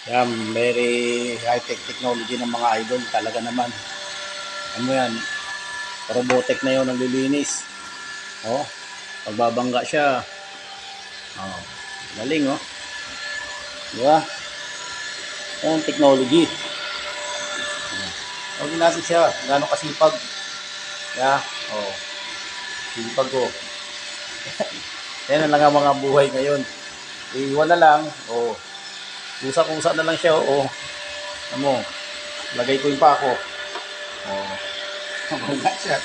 Yan, very high-tech technology ng mga idol. Talaga naman. Ano yan? Robotic na yun ang lilinis. Oh, pagbabangga siya. Oh, galing oh. Di ba? Yan, technology. Huwag natin siya. Gano'ng kasipag. Yeah. Oh, sipag ko. Yan lang ang mga buhay ngayon. Iwan na lang. Oh, kusa-kusa na lang siya. Oh, ano, lagay ko yung pako. Oh, bangga siya.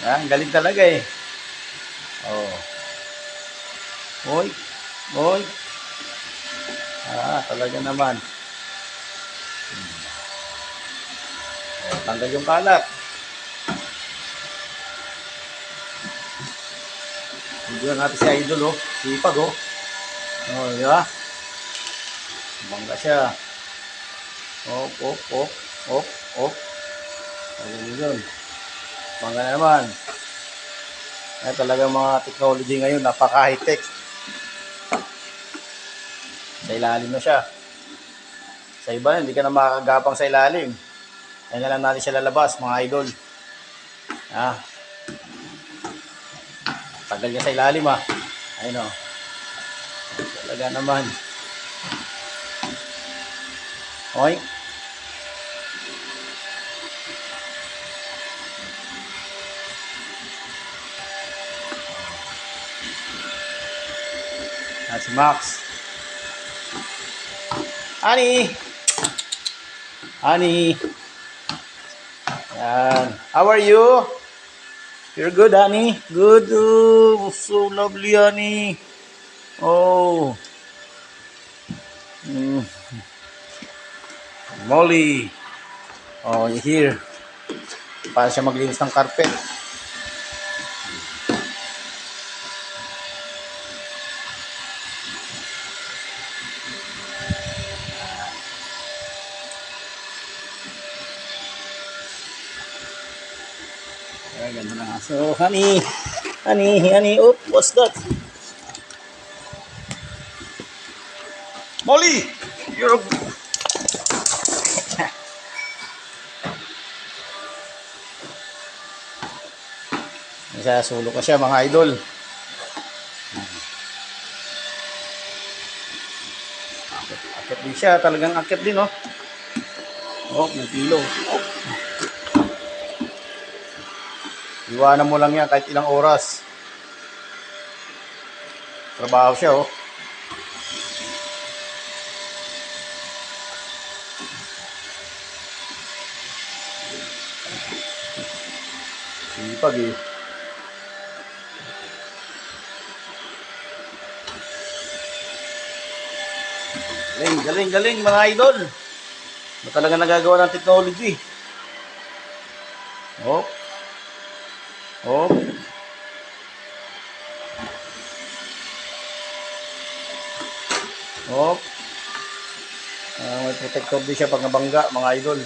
Yan, galing talaga eh. Oh. Oy. Oy. Talaga naman. Oh, tanggal yung kalat. Hindi natin si idol oh. Sipag oh. Oh, di ba? Bangga siya. Op, op, op, op, op. Ayun yun. Bangga na naman. Ay, talaga mga technology ngayon, napaka-high-tech. Sa ilalim na siya. Sa iba, hindi ka na makakagapang sa ilalim. Kaya na lang natin siya lalabas, mga idol. Tagal niya sa ilalim ah. Ayun o. Talaga naman. Okay. Si Max. Honey! Honey! Yan. How are you? You're good, honey? Good. Oh, so lovely, honey. Oh. Molly. Oh, you're here. Para siya maglinis ng carpet. Ay, ganda na. So, honey. Honey, honey. Oh, what's that? Molly! You're a... Sulok na siya, mga idol. Akit din siya. Talagang akit din, oh. Oh, may pilo. Oh. Iwanan mo lang yan kahit ilang oras. Trabaho siya, oh. Sipag eh. Galing, galing, galing mga idol. Ba talaga nagagawa ng technology. Oh. Oh. Oh. May protector din siya pag nabangga, mga idol.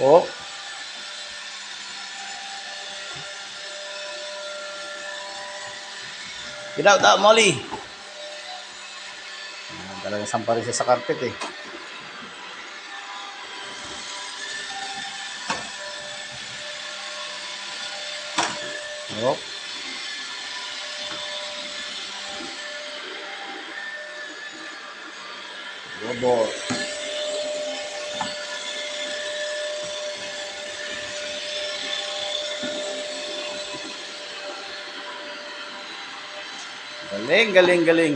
Oh. Get out, Molly. Talagang sampa rin siya sa carpet eh. Oh. Robot. Galing, galing, galing.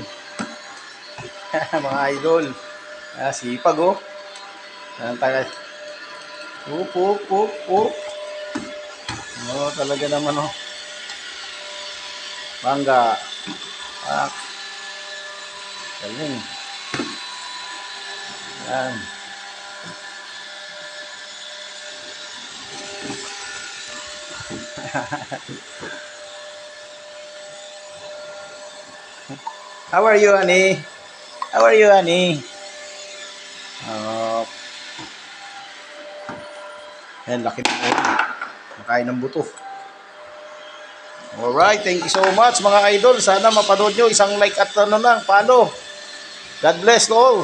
Mga idol. Sipag oh. Tagal. Up, up, up, up. Oh, talaga naman oh. Bangga. Galing. Yan. How are you, honey? How are you, honey? Yan, laki na. Nakain ng buto. Alright, thank you so much mga idol. Sana mapanood nyo. Isang like at ano lang, follow. God bless to all.